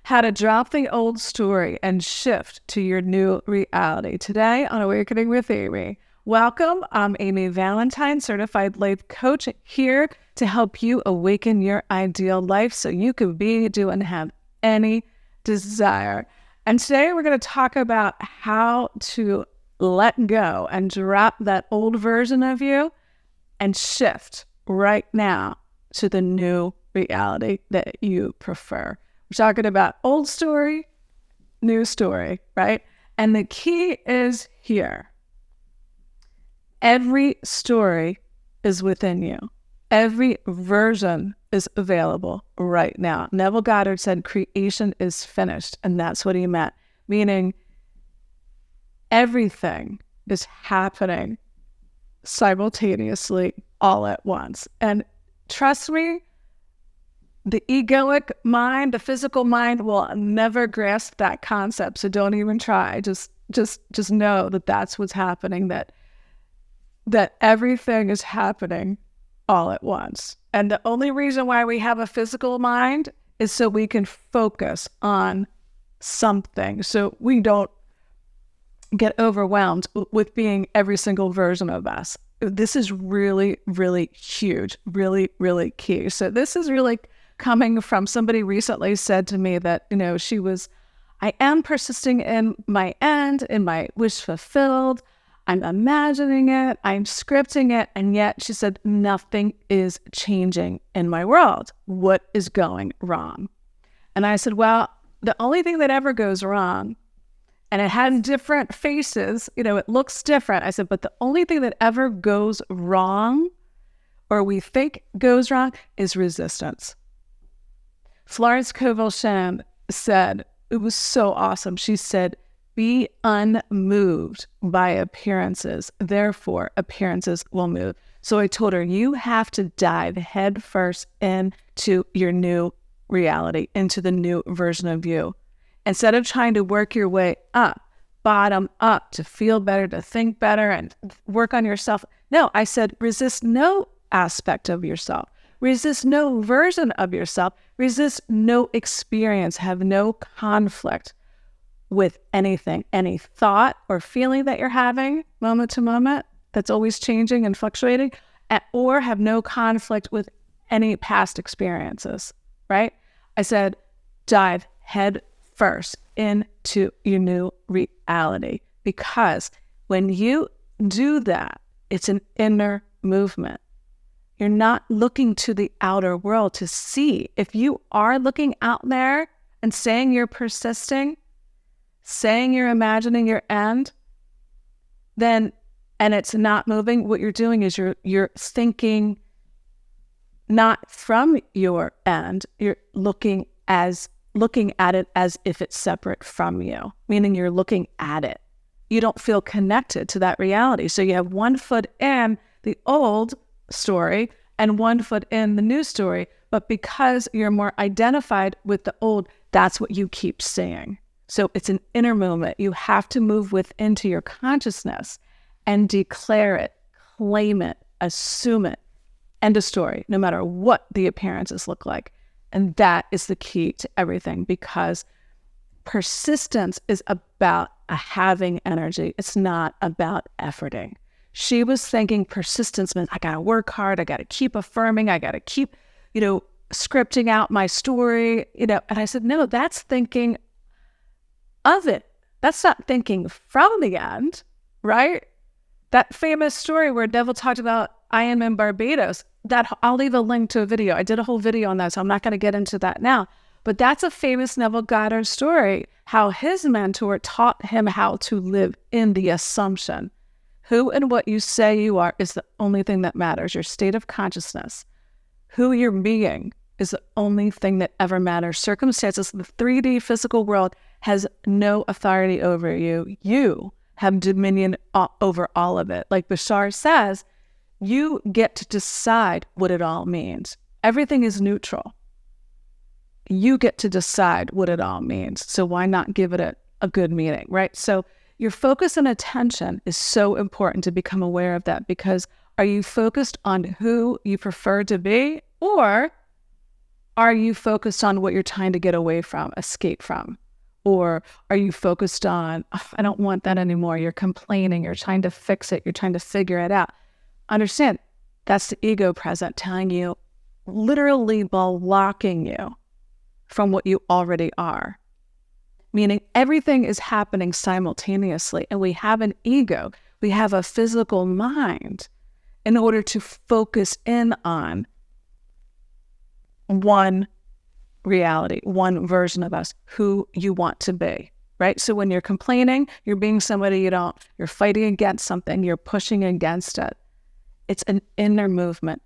how to drop the old story and shift to your new reality. Today on Awakening with Amy. Welcome. I'm Amy Valentine, certified life coach, here to help you awaken your ideal life so you can be, do, and have any desire. And today we're going to talk about how to let go and drop that old version of you and shift right now to the new reality that you prefer. We're talking about old story, new story, right? And the key is here. Every story is within you. Every version is available right now. Neville Goddard said creation is finished, and that's what he meant, meaning everything is happening simultaneously all at once. And trust me, the egoic mind, the physical mind will never grasp that concept. So don't even try. Just know that that's what's happening, that everything is happening all at once. And the only reason why we have a physical mind is so we can focus on something, so we don't get overwhelmed with being every single version of us. This is really, really huge, really, really key. So this is really coming from somebody recently said to me that, I am persisting in my end, in my wish fulfilled. I'm imagining it, I'm scripting it, and yet she said, nothing is changing in my world. What is going wrong? And I said, well, the only thing that ever goes wrong, and it had different faces, it looks different. I said, but the only thing that ever goes wrong, or we think goes wrong, is resistance. Florence Scovel said, it was so awesome. She said, be unmoved by appearances, therefore appearances will move. So I told her, you have to dive headfirst into your new reality, into the new version of you. Instead of trying to work your way up, bottom up, to feel better, to think better, and work on yourself. No, I said, resist no aspect of yourself. Resist no version of yourself. Resist no experience. Have no conflict with anything, any thought or feeling that you're having moment to moment that's always changing and fluctuating, or have no conflict with any past experiences, right? I said, dive head first into your new reality, because when you do that, it's an inner movement. You're not looking to the outer world to see. If you are looking out there and saying you're persisting, saying you're imagining your end, then, and it's not moving, what you're doing is you're thinking not from your end, you're looking at it as if it's separate from you, meaning you're looking at it. You don't feel connected to that reality. So you have one foot in the old story and one foot in the new story, but because you're more identified with the old, that's what you keep seeing. So it's an inner movement. You have to move within to your consciousness and declare it, claim it, assume it, end of story, no matter what the appearances look like. And that is the key to everything, because persistence is about a having energy. It's not about efforting. She was thinking persistence meant I got to work hard. I got to keep affirming. I got to keep, scripting out my story, and I said, no, that's thinking of it. That's not thinking from the end, right? That famous story where Neville talked about I am in Barbados, that I'll leave a link to a video. I did a whole video on that, so I'm not going to get into that now. But that's a famous Neville Goddard story, how his mentor taught him how to live in the assumption. Who and what you say you are is the only thing that matters. Your state of consciousness. Who you're being is the only thing that ever matters. Circumstances, the 3D physical world has no authority over you. You have dominion over all of it. Like Bashar says, you get to decide what it all means. Everything is neutral. You get to decide what it all means. So why not give it a good meaning, right? So your focus and attention is so important to become aware of that, because are you focused on who you prefer to be, or Are you focused on what you're trying to get away from, escape from? Or are you focused on, "Oh, I don't want that anymore." You're complaining, you're trying to fix it, you're trying to figure it out. Understand, that's the ego present telling you, literally blocking you from what you already are. Meaning everything is happening simultaneously, and we have an ego, we have a physical mind in order to focus in on one reality, one version of us, who you want to be, right? So when you're complaining, you're being somebody you don't, you're fighting against something, you're pushing against it. It's an inner movement.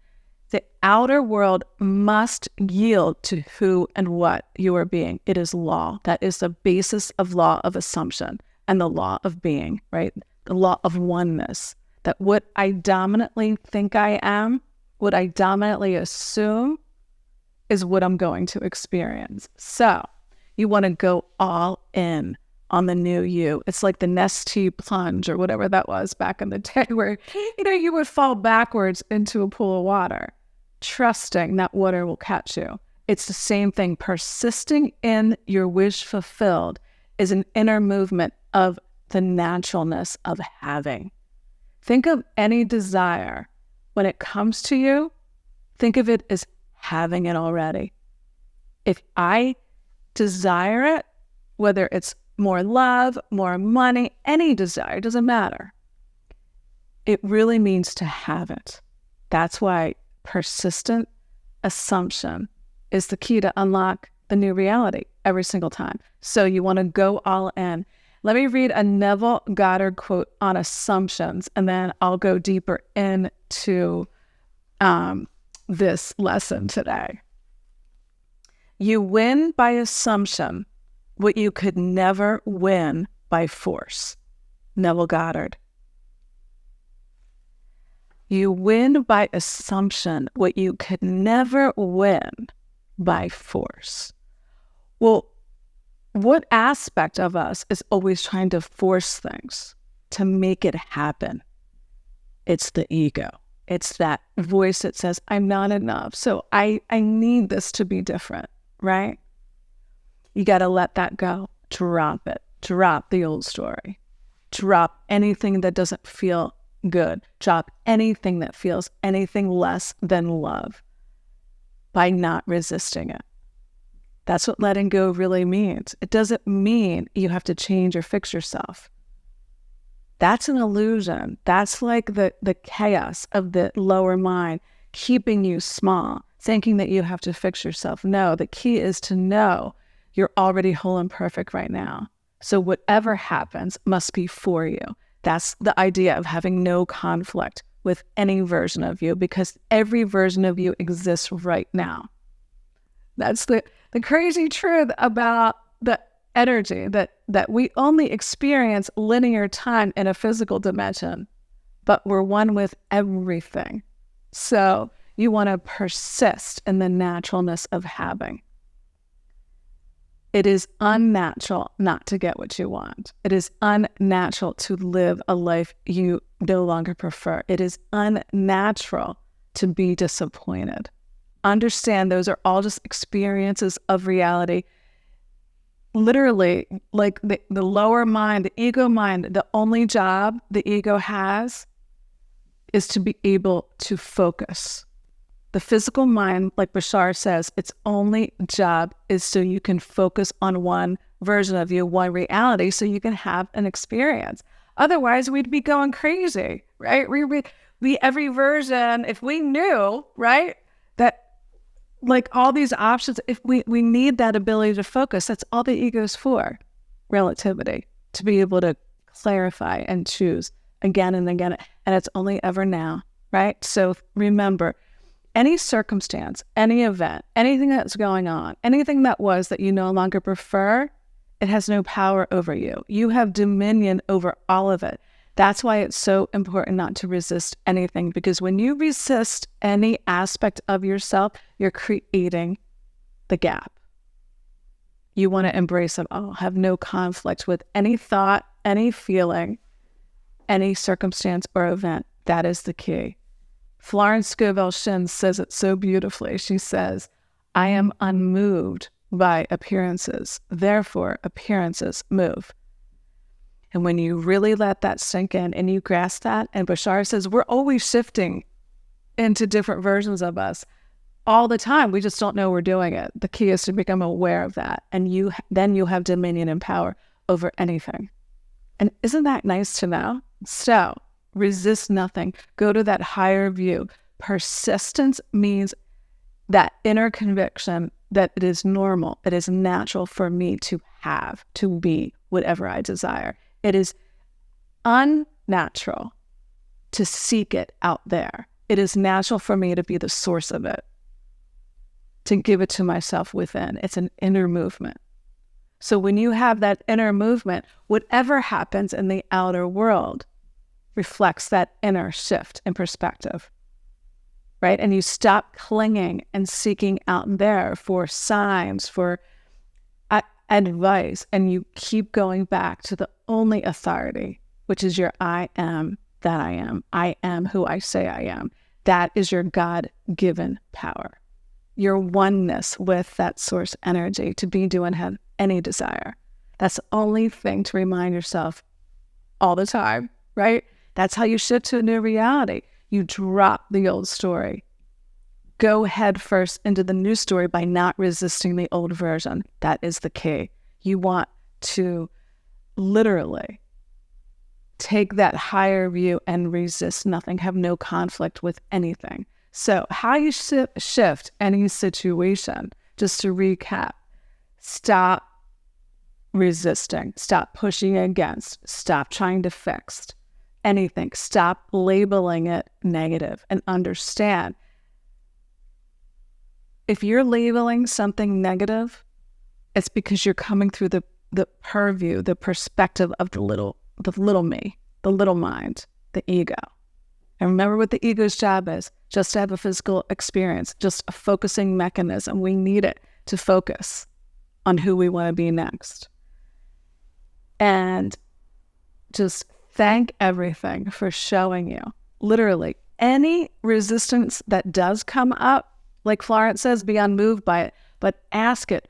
The outer world must yield to who and what you are being. It is law. That is the basis of law of assumption and the law of being, right? The law of oneness. That what I dominantly think I am, what I dominantly assume, is what I'm going to experience. So you want to go all in on the new you. It's like the Nestea plunge or whatever that was back in the day where, you would fall backwards into a pool of water, trusting that water will catch you. It's the same thing. Persisting in your wish fulfilled is an inner movement of the naturalness of having. Think of any desire. When it comes to you, think of it as having it already. If I desire it, whether it's more love, more money, any desire, doesn't matter. It really means to have it. That's why persistent assumption is the key to unlock the new reality every single time. So you want to go all in. Let me read a Neville Goddard quote on assumptions, and then I'll go deeper into this lesson today. You win by assumption what you could never win by force. Neville Goddard. You win by assumption what you could never win by force. Well, what aspect of us is always trying to force things to make it happen? It's the ego. It's that voice that says, I'm not enough, so I need this to be different, right? You got to let that go. Drop it. Drop the old story. Drop anything that doesn't feel good. Drop anything that feels anything less than love by not resisting it. That's what letting go really means. It doesn't mean you have to change or fix yourself. That's an illusion. That's like the chaos of the lower mind keeping you small, thinking that you have to fix yourself. No, the key is to know you're already whole and perfect right now. So whatever happens must be for you. That's the idea of having no conflict with any version of you, because every version of you exists right now. That's the crazy truth about the energy, that we only experience linear time in a physical dimension, but we're one with everything. So you want to persist in the naturalness of having. It is unnatural not to get what you want. It is unnatural to live a life you no longer prefer. It is unnatural to be disappointed. Understand those are all just experiences of reality. Literally, like the lower mind, the ego mind, the only job the ego has is to be able to focus. The physical mind, like Bashar says, its only job is so you can focus on one version of you, one reality, so you can have an experience. Otherwise, we'd be going crazy, right? We every version, if we knew, right, that like all these options, if we need that ability to focus, that's all the ego's for, relativity, to be able to clarify and choose again and again. And it's only ever now, right? So remember, any circumstance, any event, anything that's going on, anything that was that you no longer prefer, it has no power over you. You have dominion over all of it. That's why it's so important not to resist anything, because when you resist any aspect of yourself, you're creating the gap. You want to embrace it all, have no conflict with any thought, any feeling, any circumstance or event. That is the key. Florence Scovel Shinn says it so beautifully. She says, I am unmoved by appearances. Therefore, appearances move. And when you really let that sink in and you grasp that, and Bashar says, we're always shifting into different versions of us all the time. We just don't know we're doing it. The key is to become aware of that. And then you have dominion and power over anything. And isn't that nice to know? So resist nothing. Go to that higher view. Persistence means that inner conviction that it is normal, it is natural for me to have, to be whatever I desire. It is unnatural to seek it out there. It is natural for me to be the source of it, to give it to myself within. It's an inner movement. So when you have that inner movement, whatever happens in the outer world reflects that inner shift in perspective, right? And you stop clinging and seeking out there for signs, for advice, and you keep going back to the only authority, which is your I am that I am. I am who I say I am. That is your God-given power, your oneness with that source energy to be, do, and have any desire. That's the only thing to remind yourself all the time, right? That's how you shift to a new reality. You drop the old story. Go head first into the new story by not resisting the old version. That is the key. You want to literally take that higher view and resist nothing, have no conflict with anything. So how you shift any situation, just to recap, stop resisting, stop pushing against, stop trying to fix anything, stop labeling it negative, and understand if you're labeling something negative, it's because you're coming through the purview, the perspective of the little me, the little mind, the ego. And remember what the ego's job is, just to have a physical experience, just a focusing mechanism. We need it to focus on who we want to be next. And just thank everything for showing you. Literally, any resistance that does come up, like Florence says, be unmoved by it, but ask it,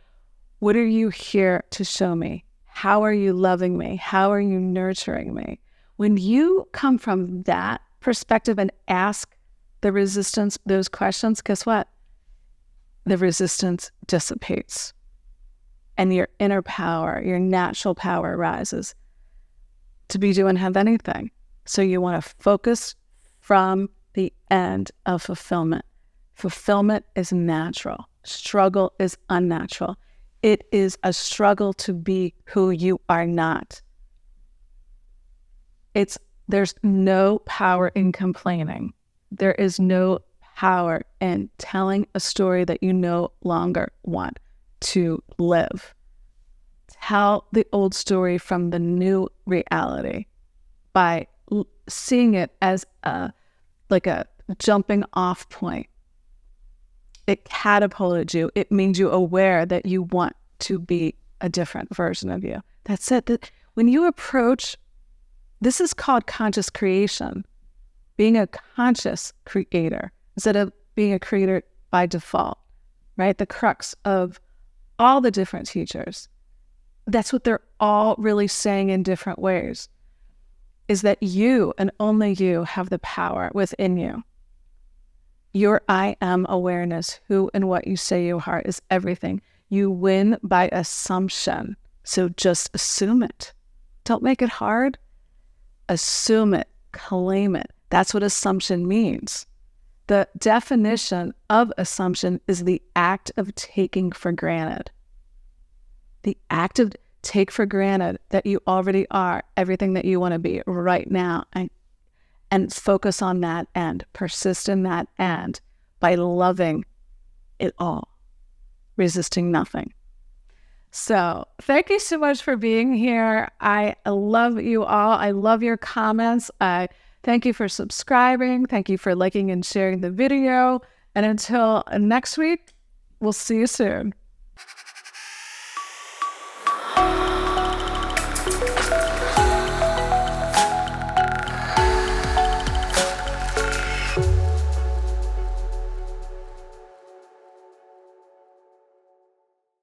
what are you here to show me? How are you loving me? How are you nurturing me? When you come from that perspective and ask the resistance those questions, guess what? The resistance dissipates and your inner power, your natural power rises to be, do, and have anything. So you want to focus from the end of fulfillment. Fulfillment is natural. Struggle is unnatural. It is a struggle to be who you are not. There's no power in complaining. There is no power in telling a story that you no longer want to live. Tell the old story from the new reality by seeing it as like a jumping off point. It catapulted you. It made you aware that you want to be a different version of you. That's it. When you approach, this is called conscious creation, being a conscious creator instead of being a creator by default, right? The crux of all the different teachers. That's what they're all really saying in different ways, is that you and only you have the power within you. Your I am awareness, who and what you say you are, is everything. You win by assumption. So just assume it. Don't make it hard. Assume it. Claim it. That's what assumption means. The definition of assumption is the act of taking for granted. The act of take for granted that you already are everything that you want to be right now, and focus on that end, persist in that end by loving it all, resisting nothing. So thank you so much for being here. I love you all. I love your comments. Thank you for subscribing. Thank you for liking and sharing the video. And until next week, we'll see you soon.